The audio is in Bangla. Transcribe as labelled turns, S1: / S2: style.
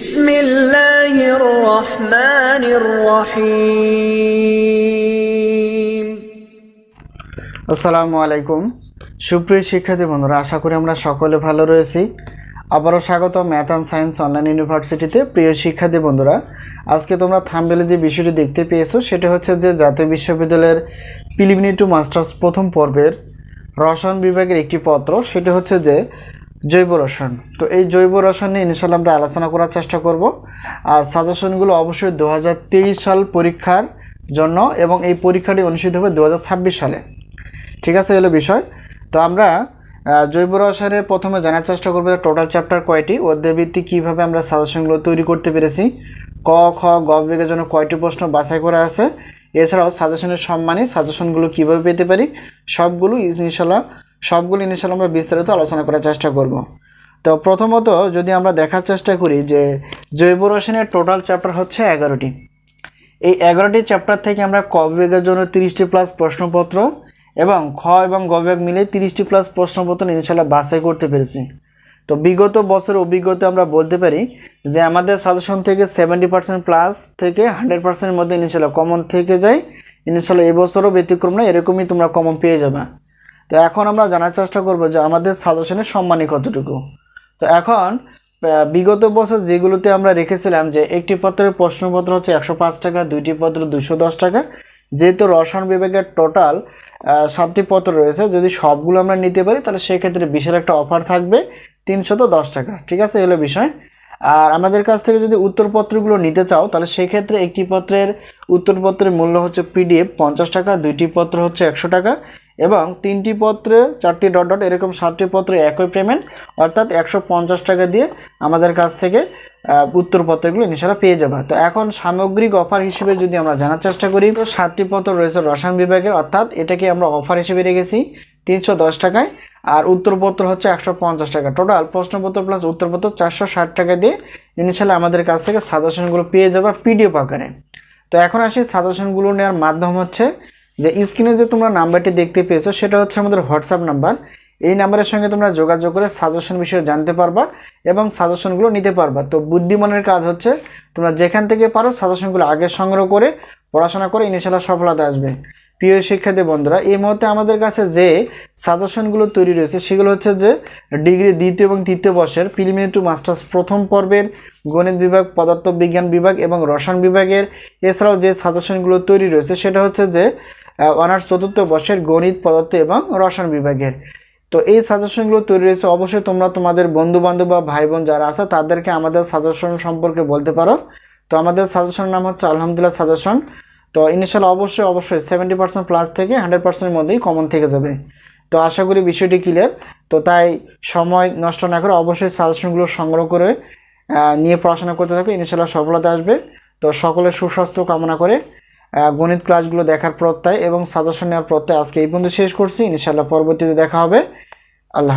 S1: বিসমিল্লাহির রহমানির রহিম।
S2: আসসালামু আলাইকুম সুপ্রিয় শিক্ষার্থী বন্ধুরা, আশা করি আমরা সকলে ভালো রয়েছি। আবারও স্বাগত ম্যাথ অ্যান্ড সায়েন্স অনলাইন ইউনিভার্সিটিতে। প্রিয় শিক্ষার্থী বন্ধুরা, আজকে তোমরা থাম্বনেলে যে বিষয়টি দেখতে পেয়েছো সেটা হচ্ছে যে জাতীয় বিশ্ববিদ্যালয়ের প্রিলিমিনারি টু মাস্টার্স প্রথম পর্বের রসায়ন বিভাগের একটি পত্র, সেটা হচ্ছে যে জৈব রসায়ন। তো এই জৈব রসায়ন নিয়ে ইনশাআল্লাহ আমরা আলোচনা করার চেষ্টা করব। আর সাজেশনগুলো অবশ্যই 2023 সাল পরীক্ষার জন্য, এবং এই পরীক্ষাটি অনুষ্ঠিত হবে 2026 সালে। ঠিক আছে, এলো বিষয়। তো আমরা জৈব রসায়নের প্রথমে জানার চেষ্টা করবো টোটাল চ্যাপ্টার কয়টি, অধ্যায়ভিত্তিক কীভাবে আমরা সাজেশনগুলো তৈরি করতে পেরেছি, ক খ গ বিভাগের জন্য কয়টি প্রশ্ন বাছাই করা আছে, এছাড়াও সাজেশনের সম্মানে সাজেশনগুলো কীভাবে পেতে পারি, সবগুলো ইনশাল্লাহ আমরা বিস্তারিত আলোচনা করার চেষ্টা করব। তো প্রথমত যদি আমরা দেখার চেষ্টা করি যে জৈব রসায়নের টোটাল চ্যাপ্টার হচ্ছে 11টি। এই 11টি চ্যাপ্টার থেকে আমরা ক বিভাগের জন্য 30টি প্লাস প্রশ্নপত্র এবং খ এবং গ বিভাগ মিলে 30টি প্লাস প্রশ্নপত্র ইনশাল্লাহ বাছাই করতে পেরেছি। তো বিগত বছরের অভিজ্ঞতা আমরা বলতে পারি যে আমাদের সাজেশন থেকে 70% প্লাস থেকে 100%-এর মধ্যে ইনশাল্লাহ কমন থেকে যায়। ইনশাল্লাহ এবছরও ব্যতিক্রম না, এরকমই তোমরা কমন পেয়ে যাবে। তো এখন আমরা জানার চেষ্টা করব যে আমাদের সাজেশনের সম্মানী কতটুকু। তো এখন বিগত বছর যেগুলোতে আমরা রেখেছিলাম যে একটি পত্রের প্রশ্নপত্র হচ্ছে 105 টাকা, দুইটি পত্র 210 টাকা। যেহেতু রসায়ন বিভাগের টোটাল 7টি পত্র রয়েছে, যদি সবগুলো আমরা নিতে পারি তাহলে সেক্ষেত্রে বিশাল একটা অফার থাকবে 310 টাকা। ঠিক আছে, এলো বিষয়। আর আমাদের কাছ থেকে যদি উত্তরপত্রগুলো নিতে চাও তাহলে সেক্ষেত্রে একটি পত্রের উত্তরপত্রের মূল্য হচ্ছে পিডিএফ 50 টাকা, দুইটি পত্র হচ্ছে 100 টাকা, এবং 3টি পত্রে 4টি ডট ডট এরকম 7টি পত্রে একই পেমেন্ট, অর্থাৎ 150 টাকা দিয়ে আমাদের কাছ থেকে উত্তরপত্রগুলো ইনশাআল্লাহ পেয়ে যাবে। তো এখন সামগ্রিক অফার হিসেবে যদি আমরা জানার চেষ্টা করি, তো 7টি পত্র রয়েছে রসায়ন বিভাগের, অর্থাৎ এটাকে আমরা অফার হিসেবে রেখেছি 310 টাকায়, আর উত্তরপত্র হচ্ছে 150 টাকা। টোটাল প্রশ্নপত্র প্লাস উত্তরপত্র 460 টাকা দিয়ে ইনশাআল্লাহ আমাদের কাছ থেকে সাজেশনগুলো পেয়ে যাবে পিডিএফ আকারে। তো এখন আসি সাজেশনগুলো নেওয়ার মাধ্যম হচ্ছে যে স্ক্রিনে যে তোমরা নাম্বারটি দেখতে পেয়েছো সেটা হচ্ছে আমাদের হোয়াটসঅ্যাপ নাম্বার। এই নাম্বারের সঙ্গে তোমরা যোগাযোগ করে সাজেশন বিষয়ে জানতে পারবা এবং সাজেশনগুলো নিতে পারবা। তো বুদ্ধিমানের কাজ হচ্ছে তোমরা যেখান থেকে পারো সাজেশনগুলো আগে সংগ্রহ করে পড়াশোনা করে ইনশাআল্লাহ সফলতা আসবে। প্রিয় শিক্ষার্থী বন্ধুরা, এই মুহূর্তে আমাদের কাছে যে সাজেশনগুলো তৈরি রয়েছে সেগুলো হচ্ছে যে ডিগ্রি 2য় এবং 3য় বর্ষের প্রিলিমিনারি টু মাস্টার্স প্রথম পর্বের গণিত বিভাগ, পদার্থবিজ্ঞান বিভাগ এবং রসায়ন বিভাগের। এছাড়াও যে সাজেশনগুলো তৈরি রয়েছে সেটা হচ্ছে যে অনার্স 4র্থ বর্ষের গণিত, পদার্থ এবং রসায়ন বিভাগের। তো এই সাজেশনগুলো তৈরি রয়েছে, অবশ্যই তোমরা তোমাদের বন্ধু বান্ধব বা ভাই বোন যারা আছে তাদেরকে আমাদের সাজেশন সম্পর্কে বলতে পারো। তো আমাদের সাজেশনের নাম হচ্ছে আলহামদুলিল্লাহ সাজেশন। তো ইনশাআল্লাহ অবশ্যই 70% প্লাস থেকে 100%-এর মধ্যেই কমন থেকে যাবে। তো আশা করি বিষয়টি ক্লিয়ার। তো তাই সময় নষ্ট না করে অবশ্যই সাজেশনগুলো সংগ্রহ করে নিয়ে পড়াশোনা করতে থাকবে, ইনশাআল্লাহ সফলতা আসবে। তো সকলের সুস্বাস্থ্য কামনা করে গণিত ক্লাসগুলো দেখার প্রত্যয় এবং সাজেশন নেওয়ার প্রত্যয় আজকে এই পর্যন্ত শেষ করছি। ইনশাআল্লাহ পরবর্তীতে দেখা হবে। আল্লাহ হাফেজ।